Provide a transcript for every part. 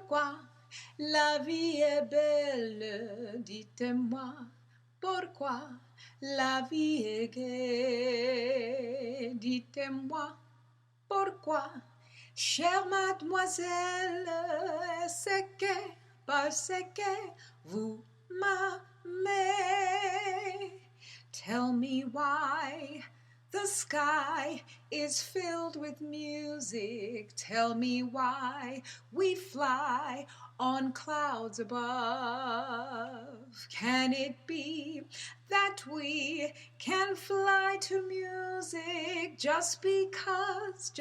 Pourquoi la vie est belle, dites-moi. Pourquoi la vie est gaie, dites-moi. Pourquoi, chère mademoiselle, c'est que parce que vous m'aimez. Tell me why the sky is filled with music. Tell me why we fly on clouds above. Can it be that we can fly to music just because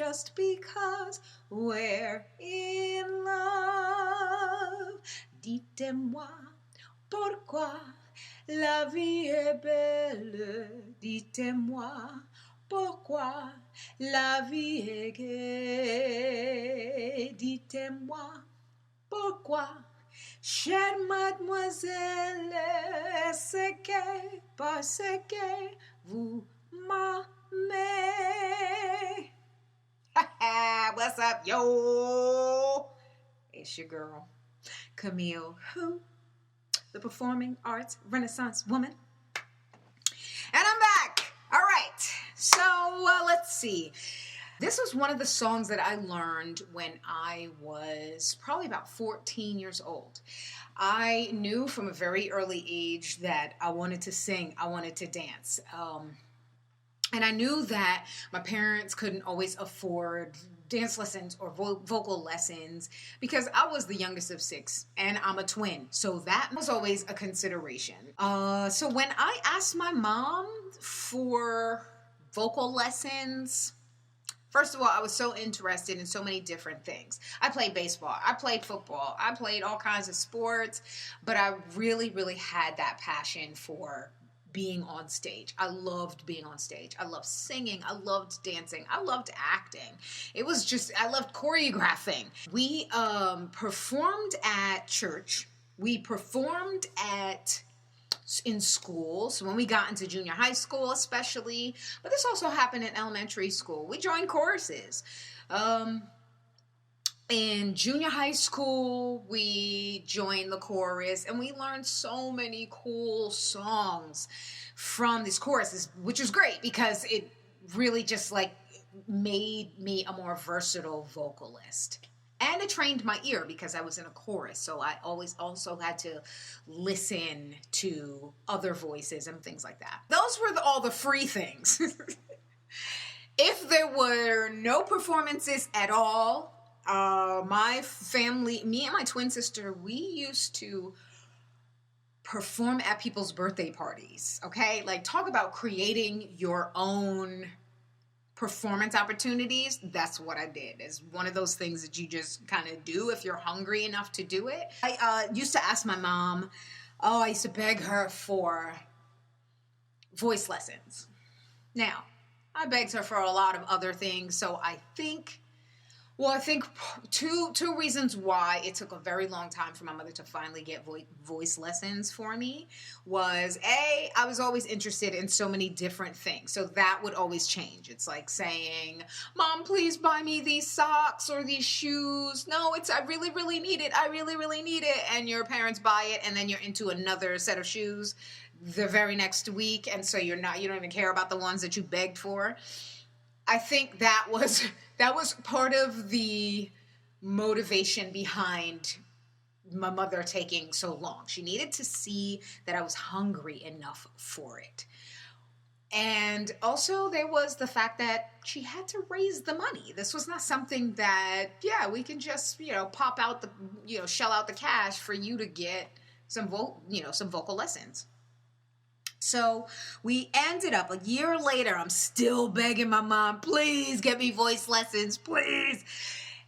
we're in love? Dites-moi pourquoi la vie est belle, dites-moi pourquoi la vie est gaie, dites-moi pourquoi, chère mademoiselle, c'est que parce que vous m'aimez. What's up, yo? It's your girl, Camille, who? The performing arts renaissance woman. And I'm back. All right. So let's see. This was one of the songs that I learned when I was probably about 14 years old. I knew from a very early age that I wanted to sing, I wanted to dance. And I knew that my parents couldn't always afford dance lessons or vocal lessons because I was the youngest of 6 and I'm a twin. So that was always a consideration. So when I asked my mom for vocal lessons, first of all, I was so interested in so many different things. I played baseball, I played football, I played all kinds of sports, but I really, really had that passion for being on stage. I loved being on stage. I loved singing. I loved dancing. I loved acting. It was just, I loved choreographing. We performed at church. We performed in school. So when we got into junior high school especially, but this also happened in elementary school. We joined choruses. In junior high school, we joined the chorus and we learned so many cool songs from these choruses, which was great because it really just like made me a more versatile vocalist. And it trained my ear because I was in a chorus, so I always also had to listen to other voices and things like that. Those were all the free things. If there were no performances at all, my family, me and my twin sister, we used to perform at people's birthday parties, okay? Like, talk about creating your own performance opportunities. That's what I did. It's one of those things that you just kind of do if you're hungry enough to do it. I used to ask my mom, I used to beg her for voice lessons. Now, I begged her for a lot of other things, so I think two reasons why it took a very long time for my mother to finally get voice lessons for me was, A, I was always interested in so many different things. So that would always change. It's like saying, Mom, please buy me these socks or these shoes. No, I really, really need it. I really, really need it. And your parents buy it and then you're into another set of shoes the very next week. And so you don't even care about the ones that you begged for. I think that was part of the motivation behind my mother taking so long. She needed to see that I was hungry enough for it. And also there was the fact that she had to raise the money. This was not something that, we can just, pop out shell out the cash for you to get some vocal lessons. So we ended up, a year later, I'm still begging my mom, please get me voice lessons, please.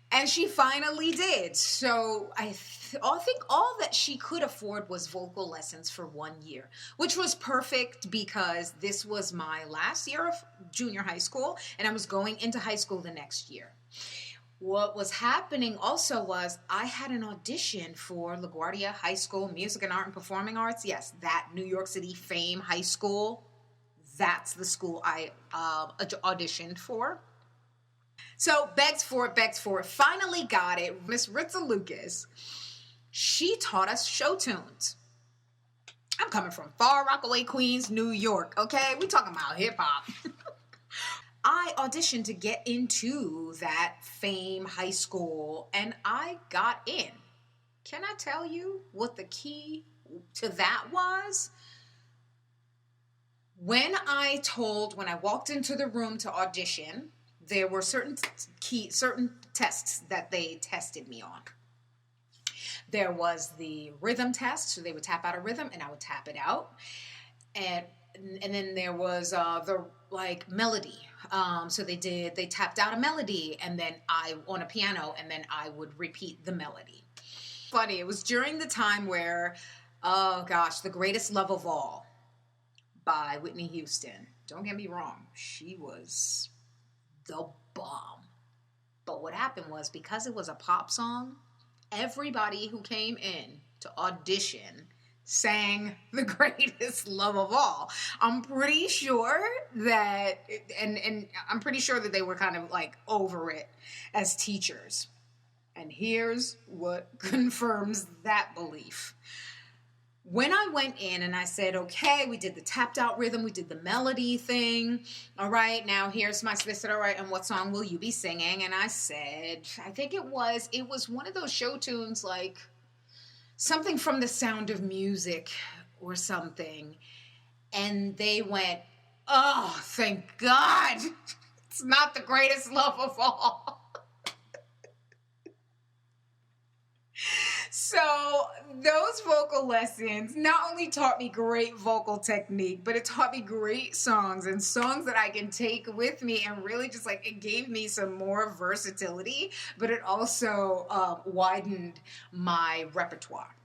And she finally did. So I think all that she could afford was vocal lessons for 1 year, which was perfect because this was my last year of junior high school and I was going into high school the next year. What was happening also was I had an audition for LaGuardia High School Music and Art and Performing Arts. Yes, that New York City fame high school. That's the school I auditioned for. So begs for it, finally got it. Miss Ritza Lucas, she taught us show tunes. I'm coming from Far Rockaway, Queens, New York, okay? We talking about hip hop. I auditioned to get into that Fame high school, and I got in. Can I tell you what the key to that was? When I walked into the room to audition, there were certain tests that they tested me on. There was the rhythm test, so they would tap out a rhythm and I would tap it out. And then there was the melody. So they tapped out a melody and then on a piano, and then I would repeat the melody. Funny, it was during the time where, oh gosh, The Greatest Love of All by Whitney Houston. Don't get me wrong, she was the bomb. But what happened was, because it was a pop song, everybody who came in to audition sang The Greatest Love of All. I'm pretty sure that, and I'm pretty sure that they were kind of like over it as teachers. And here's what confirms that belief. When I went in and I said, okay, we did the tapped out rhythm, we did the melody thing. All right, now here's my, they said, all right, and what song will you be singing? And I said, I think it was one of those show tunes, like something from The Sound of Music or something. And they went, oh, thank God. It's not The Greatest Love of All. So those vocal lessons not only taught me great vocal technique, but it taught me great songs, and songs that I can take with me, and really just like, it gave me some more versatility, but it also widened my repertoire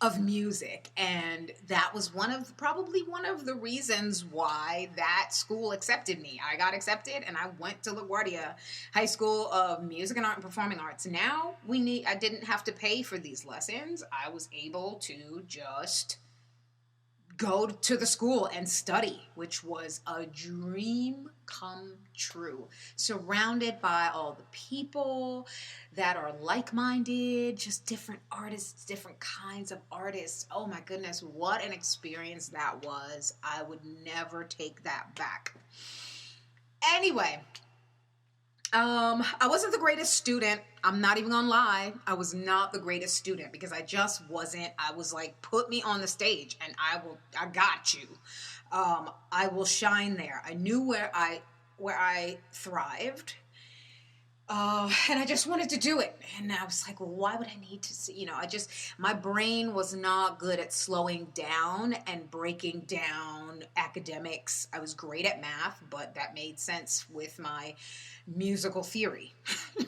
of music. And that was probably one of the reasons why that school accepted me. I got accepted and I went to LaGuardia High School of Music and Art and Performing Arts. Now I didn't have to pay for these lessons. I was able to just go to the school and study, which was a dream come true. Surrounded by all the people that are like-minded, just different artists, different kinds of artists. Oh my goodness, what an experience that was. I would never take that back. Anyway, I wasn't the greatest student. I'm not even gonna lie. I was not the greatest student because I just wasn't. I was like, put me on the stage and I got you. I will shine there. I knew where I thrived. And I just wanted to do it. And I was like, well, why would I need to see, my brain was not good at slowing down and breaking down academics. I was great at math, but that made sense with my musical theory,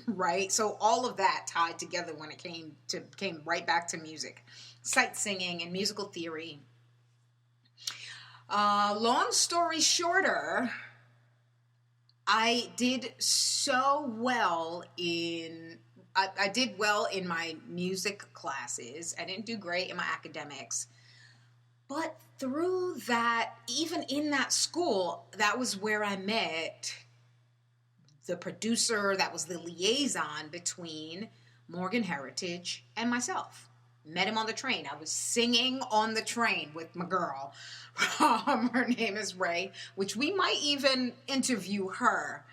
right? So all of that tied together when it came right back to music, sight singing and musical theory. Long story shorter, I did so well I did well in my music classes. I didn't do great in my academics. But through that, even in that school, that was where I met the producer that was the liaison between Morgan Heritage and myself. Met him on the train. I was singing on the train with my girl. Her name is Ray, which we might even interview her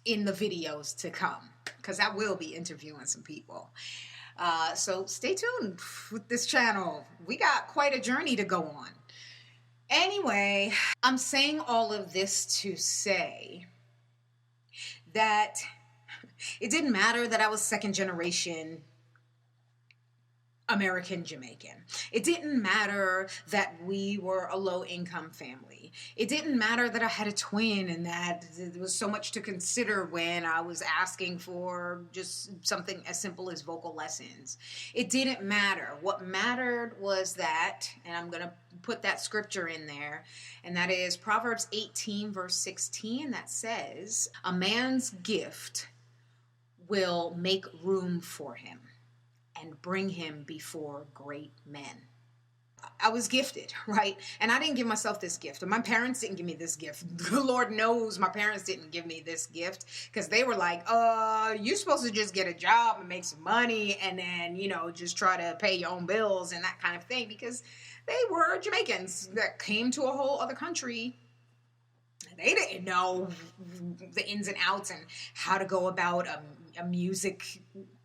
in the videos to come, because I will be interviewing some people. So stay tuned with this channel. We got quite a journey to go on. Anyway, I'm saying all of this to say that it didn't matter that I was second generation American Jamaican. It didn't matter that we were a low-income family. It didn't matter that I had a twin and that there was so much to consider when I was asking for just something as simple as vocal lessons. It didn't matter. What mattered was that, and I'm going to put that scripture in there, and that is Proverbs 18, verse 16, that says, "A man's gift will make room for him and bring him before great men." I was gifted, right? And I didn't give myself this gift. And my parents didn't give me this gift. Lord knows my parents didn't give me this gift, because they were like, you're supposed to just get a job and make some money and then, just try to pay your own bills and that kind of thing, because they were Jamaicans that came to a whole other country. They didn't know the ins and outs and how to go about a music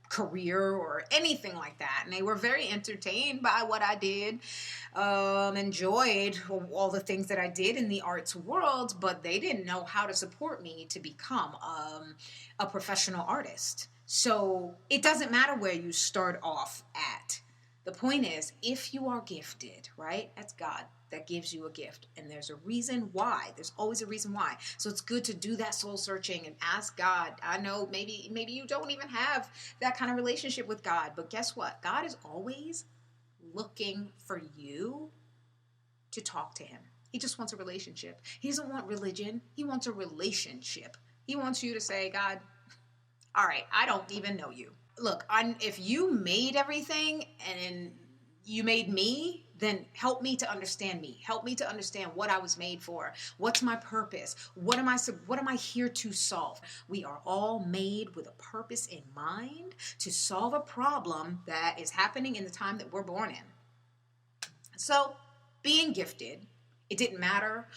career or anything like that. And they were very entertained by what I did, enjoyed all the things that I did in the arts world, but they didn't know how to support me to become a professional artist. So it doesn't matter where you start off at. The point is, if you are gifted, right? That's God that gives you a gift. And there's a reason why. There's always a reason why. So it's good to do that soul searching and ask God. I know maybe you don't even have that kind of relationship with God, but guess what? God is always looking for you to talk to him. He just wants a relationship. He doesn't want religion. He wants a relationship. He wants you to say, God, all right, I don't even know you. Look, if you made everything and you made me, then help me to understand me. Help me to understand what I was made for. What's my purpose? What am I here to solve? We are all made with a purpose in mind to solve a problem that is happening in the time that we're born in. So, being gifted, it didn't matter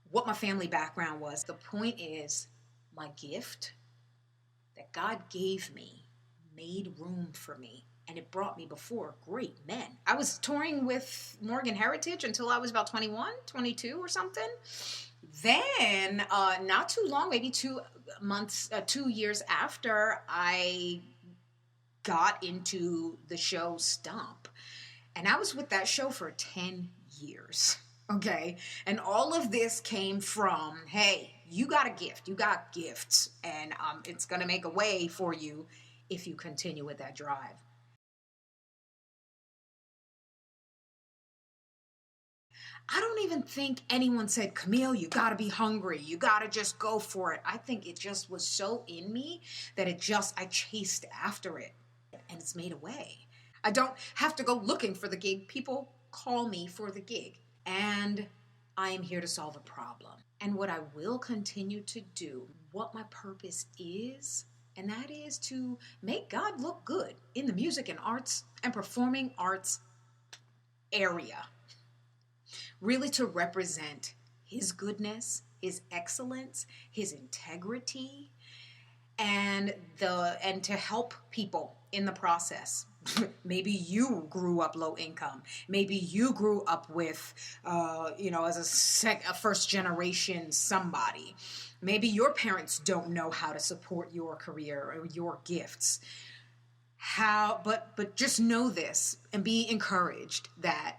what my family background was. The point is, my gift that God gave me made room for me, and it brought me before great men. I was touring with Morgan Heritage until I was about 21, 22 or something. Then, not too long, maybe 2 years after, I got into the show Stomp. And I was with that show for 10 years. Okay? And all of this came from, hey, you got a gift. You got gifts. And it's going to make a way for you if you continue with that drive. I don't even think anyone said, Camille, you gotta be hungry. You gotta just go for it. I think it just was so in me that I chased after it, and it's made a way. I don't have to go looking for the gig. People call me for the gig, and I am here to solve a problem. And what I will continue to do, what my purpose is, and that is to make God look good in the music and arts and performing arts area. Really to represent his goodness, his excellence, his integrity, and to help people in the process. Maybe you grew up low income. Maybe you grew up with, as a first generation somebody. Maybe your parents don't know how to support your career or your gifts. But just know this and be encouraged that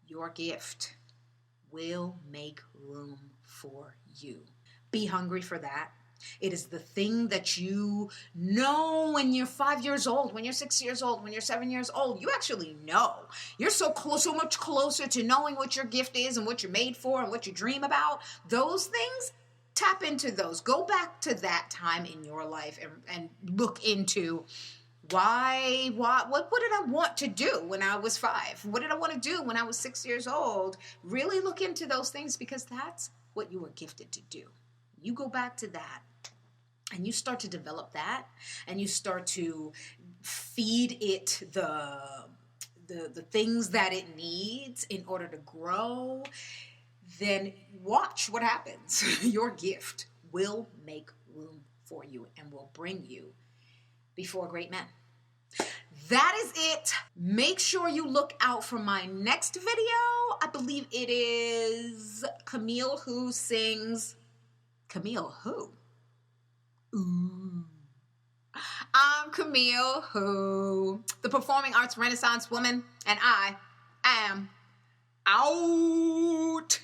your gift will make room for you. Be hungry for that. It is the thing that you know when you're 5 years old, when you're 6 years old, when you're 7 years old. You actually know. You're so much closer to knowing what your gift is and what you're made for and what you dream about. Those things, tap into those. Go back to that time in your life and look into what did I want to do when I was 5? What did I want to do when I was 6 years old? Really look into those things, because that's what you were gifted to do. You go back to that and you start to develop that, and you start to feed it the things that it needs in order to grow. Then watch what happens. Your gift will make room for you and will bring you before great men. That is it. Make sure you look out for my next video. I believe it is Camille who sings. Camille who? Ooh. I'm Camille who, the performing arts Renaissance woman, and I am out.